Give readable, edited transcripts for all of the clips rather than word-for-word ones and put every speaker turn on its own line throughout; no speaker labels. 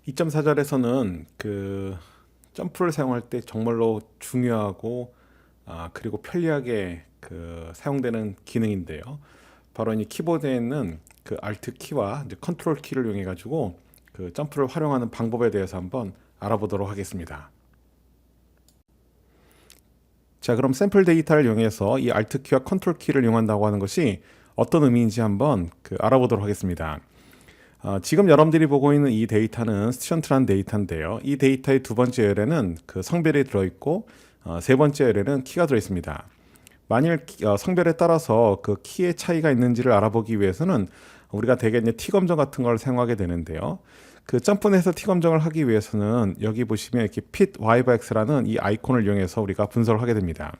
2.4절에서는 그 점프를 사용할 때 정말로 중요하고 그리고 편리하게 사용되는 기능인데요. 바로 이 키보드에 있는 그 Alt 키와 이제 컨트롤 키를 이용해 가지고 그 점프를 활용하는 방법에 대해서 한번 알아보도록 하겠습니다. 자, 그럼 샘플 데이터를 이용해서 이 Alt 키와 컨트롤 키를 이용한다고 하는 것이 어떤 의미인지 한번 알아보도록 하겠습니다. 지금 여러분들이 보고 있는 이 데이터는 스튜던트라는 데이터인데요. 이 데이터의 두 번째 열에는 그 성별이 들어있고 세 번째 열에는 키가 들어있습니다. 만일 성별에 따라서 그 키의 차이가 있는지를 알아보기 위해서는 우리가 대개 이제 T 검정 같은 걸 사용하게 되는데요. 그 점프넷에서 T 검정을 하기 위해서는 여기 보시면 이렇게 fit y/x라는 이 아이콘을 이용해서 우리가 분석을 하게 됩니다.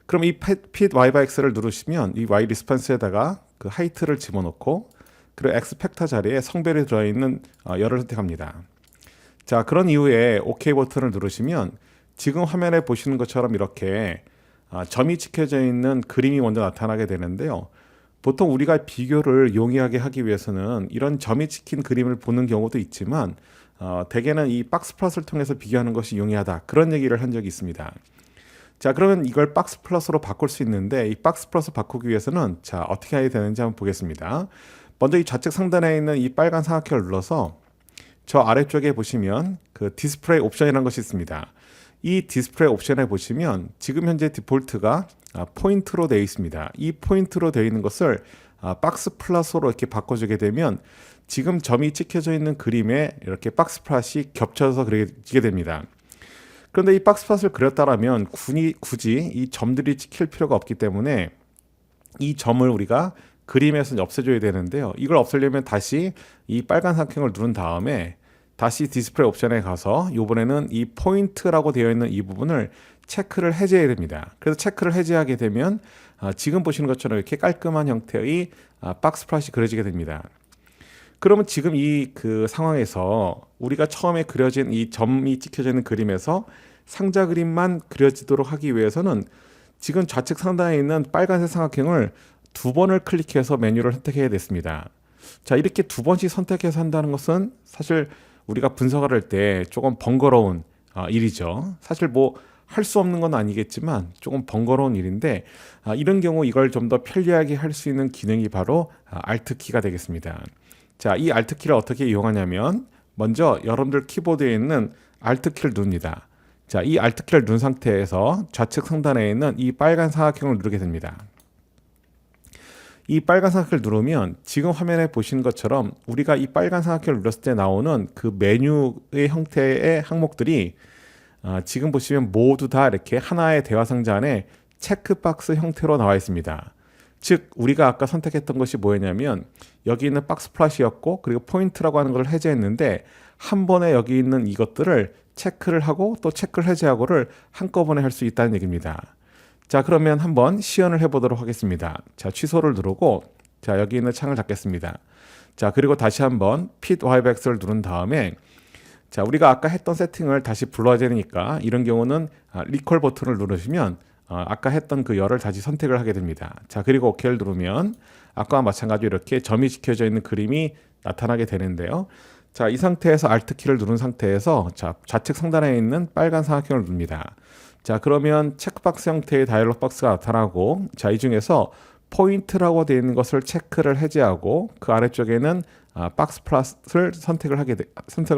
그럼 이 fit y/x를 누르시면 이 y 리스폰스에다가 그 하이트를 집어넣고 그리고 x 팩터 자리에 성별이 들어있는 열을 선택합니다. 자, 그런 이후에 OK 버튼을 누르시면 지금 화면에 보시는 것처럼 이렇게 점이 찍혀져 있는 그림이 먼저 나타나게 되는데요. 보통 우리가 비교를 용이하게 하기 위해서는 이런 점이 찍힌 그림을 보는 경우도 있지만 대개는 이 박스 플러스를 통해서 비교하는 것이 용이하다, 그런 얘기를 한 적이 있습니다. 자, 그러면 이걸 박스 플러스로 바꿀 수 있는데 이 박스 플러스 바꾸기 위해서는 자, 어떻게 해야 되는지 한번 보겠습니다. 먼저 이 좌측 상단에 있는 이 빨간 삼각형을 눌러서 저 아래쪽에 보시면 그 디스플레이 옵션이라는 것이 있습니다. 이 디스플레이 옵션에 보시면 지금 현재 디폴트가 포인트로 되어 있습니다. 이 포인트로 되어 있는 것을 박스 플러스로 이렇게 바꿔주게 되면 지금 점이 찍혀져 있는 그림에 이렇게 박스 플러스이 겹쳐서 그려지게 됩니다. 그런데 이 박스 플러스를 그렸다라면 굳이 이 점들이 찍힐 필요가 없기 때문에 이 점을 우리가 그림에서 없애줘야 되는데요. 이걸 없애려면 다시 이 빨간 삼각형을 누른 다음에 다시 디스플레이 옵션에 가서 이번에는 이 포인트라고 되어 있는 이 부분을 체크를 해제해야 됩니다. 그래서 체크를 해제하게 되면 지금 보시는 것처럼 이렇게 깔끔한 형태의 박스 플러스이 그려지게 됩니다. 그러면 지금 이 상황에서 우리가 처음에 그려진 이 점이 찍혀져 있는 그림에서 상자 그림만 그려지도록 하기 위해서는 지금 좌측 상단에 있는 빨간색 삼각형을 두 번을 클릭해서 메뉴를 선택해야 됐습니다. 자, 이렇게 두 번씩 선택해서 한다는 것은 사실 우리가 분석을 할 때 조금 번거로운 일이죠. 사실 뭐 할 수 없는 건 아니겠지만 조금 번거로운 일인데 이런 경우 이걸 좀 더 편리하게 할 수 있는 기능이 바로 Alt 키가 되겠습니다. 자, 이 Alt 키를 어떻게 이용하냐면 먼저 여러분들 키보드에 있는 Alt 키를 누릅니다. 자, 이 Alt 키를 누른 상태에서 좌측 상단에 있는 이 빨간 사각형을 누르게 됩니다. 이 빨간 삼각형을 누르면 지금 화면에 보시는 것처럼 우리가 이 빨간 삼각형을 눌렀을 때 나오는 그 메뉴의 형태의 항목들이 지금 보시면 모두 다 이렇게 하나의 대화 상자 안에 체크박스 형태로 나와 있습니다. 즉 우리가 아까 선택했던 것이 뭐였냐면 여기 있는 박스 플러스였고 그리고 포인트라고 하는 걸 해제했는데 한 번에 여기 있는 이것들을 체크를 하고 또 체크를 해제하고를 한꺼번에 할 수 있다는 얘기입니다. 자, 그러면 한번 시연을 해보도록 하겠습니다. 자, 취소를 누르고 자, 여기 있는 창을 닫겠습니다. 자, 그리고 다시 한번 Fit YX를 누른 다음에 자, 우리가 아까 했던 세팅을 다시 불러야 되니까 이런 경우는 리콜 버튼을 누르시면 아까 했던 그 열을 다시 선택을 하게 됩니다. 자, 그리고 OK를 누르면 아까와 마찬가지로 이렇게 점이 찍혀져 있는 그림이 나타나게 되는데요. 자, 이 상태에서 Alt 키를 누른 상태에서 자, 좌측 상단에 있는 빨간 삼각형을 누릅니다. 자, 그러면 체크박스 형태의 다이얼로그 박스가 나타나고 자, 이 중에서 포인트라고 되어 있는 것을 체크를 해제하고 그 아래쪽에는 박스 플러스를 선택을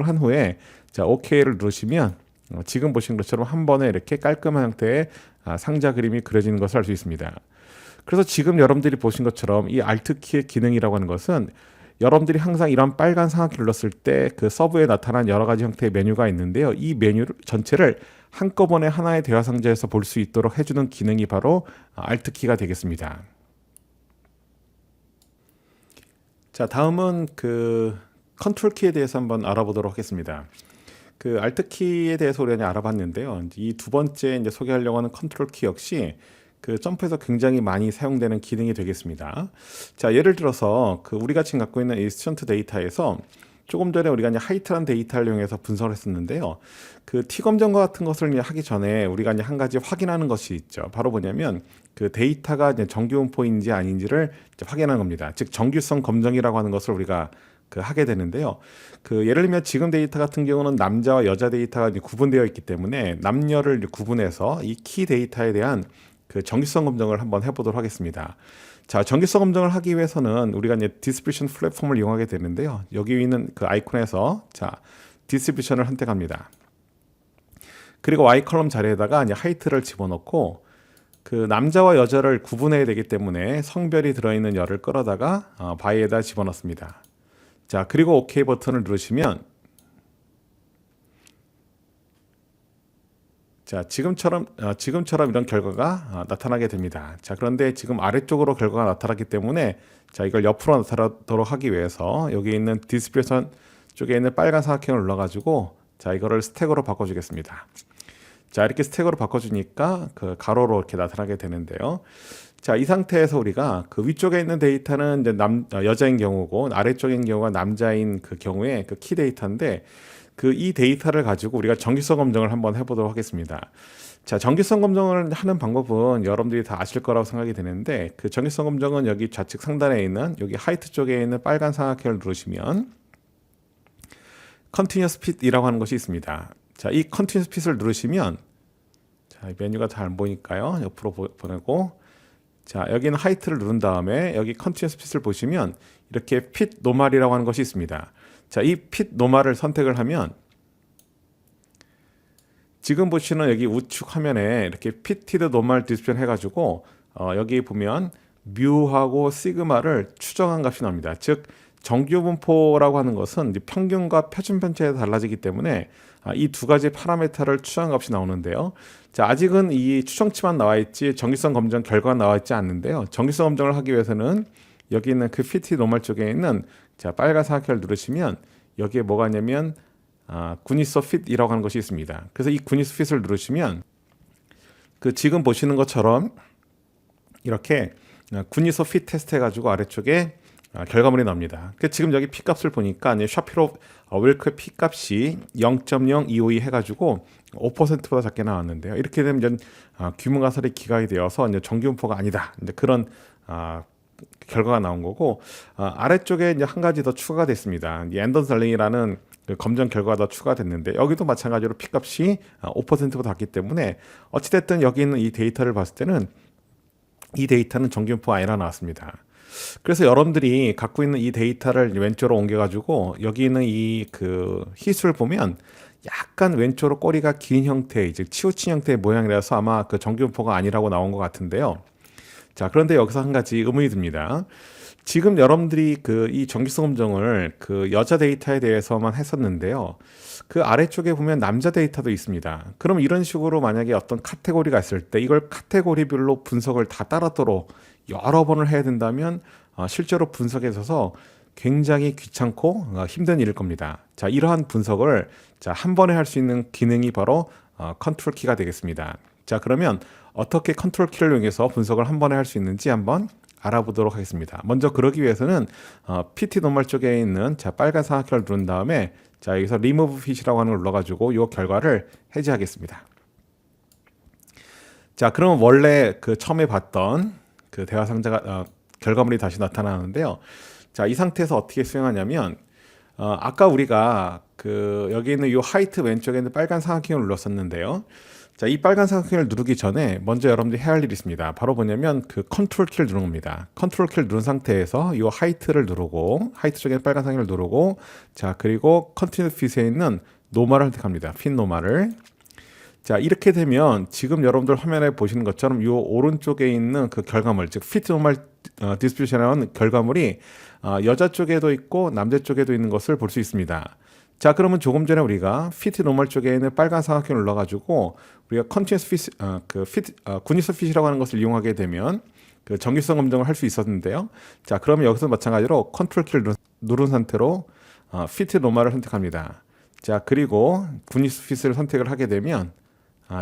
한 후에 자, OK를 누르시면 지금 보신 것처럼 한 번에 이렇게 깔끔한 형태의 상자 그림이 그려지는 것을 알 수 있습니다. 그래서 지금 여러분들이 보신 것처럼 이 Alt 키의 기능이라고 하는 것은 여러분들이 항상 이런 빨간 삼각형을 눌렀을 때 그 서브에 나타난 여러 가지 형태의 메뉴가 있는데요. 이 메뉴 전체를 한꺼번에 하나의 대화 상자에서 볼 수 있도록 해주는 기능이 바로 Alt 키가 되겠습니다. 자, 다음은 컨트롤 키에 대해서 한번 알아보도록 하겠습니다. Alt 키에 대해서 우리가 알아봤는데요. 이 두 번째 이제 소개하려고 하는 컨트롤 키 역시 점프에서 굉장히 많이 사용되는 기능이 되겠습니다. 자, 예를 들어서 우리가 지금 갖고 있는 이 스튜던트 데이터에서 조금 전에 우리가 이제 하이트라는 데이터를 이용해서 분석을 했었는데요. T 검정과 같은 것을 하기 전에 우리가 이제 한 가지 확인하는 것이 있죠. 바로 뭐냐면 데이터가 이제 정규 분포인지 아닌지를 이제 확인하는 겁니다. 즉 정규성 검정이라고 하는 것을 우리가 하게 되는데요. 예를 들면 지금 데이터 같은 경우는 남자와 여자 데이터가 이제 구분되어 있기 때문에 남녀를 이제 구분해서 이 키 데이터에 대한 정기성 검증을 한번 해보도록 하겠습니다. 자, 정기성 검증을 하기 위해서는 우리가 이제 디스트리뷰션 플랫폼을 이용하게 되는데요. 여기 있는 아이콘에서 자, 디스트리뷰션을 선택합니다. 그리고 Y 컬럼 자리에다가 이제 하이트를 집어넣고 남자와 여자를 구분해야 되기 때문에 성별이 들어있는 열을 끌어다가 바이에다 집어넣습니다. 자, 그리고 OK 버튼을 누르시면 자, 지금처럼 이런 결과가 나타나게 됩니다. 자, 그런데 지금 아래쪽으로 결과가 나타났기 때문에 자, 이걸 옆으로 나타나도록 하기 위해서 여기 있는 디스플레이션 쪽에 있는 빨간 사각형을 눌러가지고 자, 이거를 스택으로 바꿔주겠습니다. 자, 이렇게 스택으로 바꿔주니까 가로로 이렇게 나타나게 되는데요. 자, 이 상태에서 우리가 위쪽에 있는 데이터는 이제 여자인 경우고 아래쪽인 경우가 남자인 경우에 키 데이터인데 이 데이터를 가지고 우리가 정기성 검증을 한번 해보도록 하겠습니다. 자, 정기성 검증을 하는 방법은 여러분들이 다 아실 거라고 생각이 되는데 정기성 검증은 여기 좌측 상단에 있는 여기 하이트 쪽에 있는 빨간 사각형을 누르시면 Continuous Fit이라고 하는 것이 있습니다. 자, 이 Continuous Fit을 누르시면 자, 이 메뉴가 잘 안 보이니까요. 옆으로 보내고 자, 여기는 하이트를 누른 다음에 여기 Continuous Fit을 보시면 이렇게 Fit Normal이라고 하는 것이 있습니다. 자, 이 Fit Normal을 선택을 하면 지금 보시는 여기 우측 화면에 이렇게 Fitted Normal Distribution 해가지고 여기 보면 뮤하고 시그마를 추정한 값이 나옵니다. 즉 정규 분포라고 하는 것은 이제 평균과 표준 편차에 달라지기 때문에 이 두 가지 파라미터를 추정한 값이 나오는데요. 자, 아직은 이 추정치만 나와 있지 정기성 검증 결과가 나와 있지 않는데요. 정기성 검증을 하기 위해서는 여기 있는 Fitted Normal 쪽에 있는 자, 빨간 사각형을 누르시면 여기에 뭐가 있냐면 구니소 핏이라고 하는 것이 있습니다. 그래서 이 구니소 핏을 누르시면 지금 보시는 것처럼 이렇게 구니소 핏 테스트 해가지고 아래쪽에 결과물이 나옵니다. 지금 여기 피 값을 보니까 샤피로 웰크 피 값이 0.0252 해가지고 5%보다 작게 나왔는데요. 이렇게 되면 규모 가설이 기각이 되어서 정규분포가 아니다. 그런 결과가 나온 거고 아래쪽에 이제 한 가지 더 추가가 됐습니다. 앤더슨 달링이라는 검증 결과가 더 추가됐는데 여기도 마찬가지로 피 값이 5%보다 작기 때문에 어찌됐든 여기 있는 이 데이터를 봤을 때는 이 데이터는 정규분포가 아니라 나왔습니다. 그래서 여러분들이 갖고 있는 이 데이터를 왼쪽으로 옮겨가지고 여기 있는 이 희수를 보면 약간 왼쪽으로 꼬리가 긴 형태, 즉 치우친 형태의 모양이라서 아마 정규분포가 아니라고 나온 것 같은데요. 자, 그런데 여기서 한 가지 의문이 듭니다. 지금 여러분들이 이 정기성 검증을 여자 데이터에 대해서만 했었는데요. 아래쪽에 보면 남자 데이터도 있습니다. 그럼 이런 식으로 만약에 어떤 카테고리가 있을 때 이걸 카테고리별로 분석을 다 따르도록 여러 번을 해야 된다면 실제로 분석에 있어서 굉장히 귀찮고 힘든 일일 겁니다. 자, 이러한 분석을 한 번에 할 수 있는 기능이 바로 컨트롤 키가 되겠습니다. 자, 그러면 어떻게 컨트롤 키를 이용해서 분석을 한 번에 할 수 있는지 한번 알아보도록 하겠습니다. 먼저 그러기 위해서는 PT 노멀 쪽에 있는 빨간 사각형을 누른 다음에 자, 여기서 Remove Fit이라고 하는 걸 눌러가지고 이 결과를 해제하겠습니다. 자, 그러면 원래 처음에 봤던 대화 상자가 결과물이 다시 나타나는데요. 자, 이 상태에서 어떻게 수행하냐면 아까 우리가 여기 있는 이 하이트 왼쪽에 있는 빨간 사각형을 눌렀었는데요. 자, 이 빨간 사각형을 누르기 전에 먼저 여러분들이 해야 할 일이 있습니다. 바로 뭐냐면 컨트롤 키를 누르는 겁니다. 컨트롤 키를 누른 상태에서 이 하이트를 누르고 하이트 쪽에 빨간 사각형을 누르고 자, 그리고 컨티뉴 핏에 있는 노멀을 선택합니다. 핏 노멀을. 자, 이렇게 되면 지금 여러분들 화면에 보시는 것처럼 이 오른쪽에 있는 결과물, 즉 fit normal distribution이라는 결과물이 여자 쪽에도 있고 남자 쪽에도 있는 것을 볼 수 있습니다. 자, 그러면 조금 전에 우리가 fit normal 쪽에 있는 빨간 사각형을 눌러가지고 우리가 continuous fit, 구니소 핏이라고 하는 것을 이용하게 되면 정기성 검증을 할 수 있었는데요. 자, 그러면 여기서 마찬가지로 컨트롤 키를 누른 상태로 fit normal을 선택합니다. 자, 그리고 구니소 핏을 선택을 하게 되면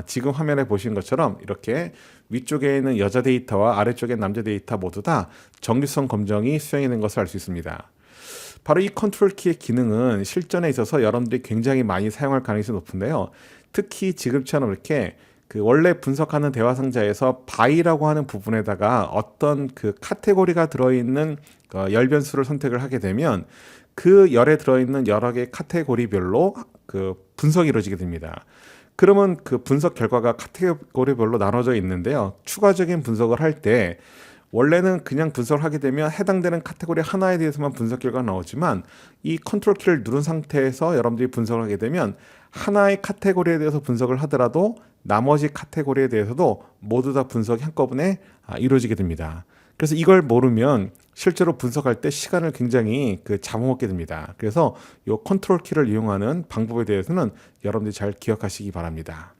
지금 화면에 보신 것처럼 이렇게 위쪽에 있는 여자 데이터와 아래쪽에 남자 데이터 모두 다 정기성 검증이 수행되는 것을 알 수 있습니다. 바로 이 컨트롤 키의 기능은 실전에 있어서 여러분들이 굉장히 많이 사용할 가능성이 높은데요. 특히 지금처럼 이렇게 그 원래 분석하는 대화 상자에서 by라고 하는 부분에다가 어떤 그 카테고리가 들어있는 열 변수를 선택을 하게 되면 그 열에 들어있는 여러 개의 카테고리별로 그 분석이 이루어지게 됩니다. 그러면 그 분석 결과가 카테고리별로 나눠져 있는데요. 추가적인 분석을 할 때 원래는 그냥 분석을 하게 되면 해당되는 카테고리 하나에 대해서만 분석 결과가 나오지만 이 컨트롤 키를 누른 상태에서 여러분들이 분석을 하게 되면 하나의 카테고리에 대해서 분석을 하더라도 나머지 카테고리에 대해서도 모두 다 분석이 한꺼번에 이루어지게 됩니다. 그래서 이걸 모르면 실제로 분석할 때 시간을 굉장히 잡아먹게 됩니다. 그래서 이 컨트롤 키를 이용하는 방법에 대해서는 여러분들이 잘 기억하시기 바랍니다.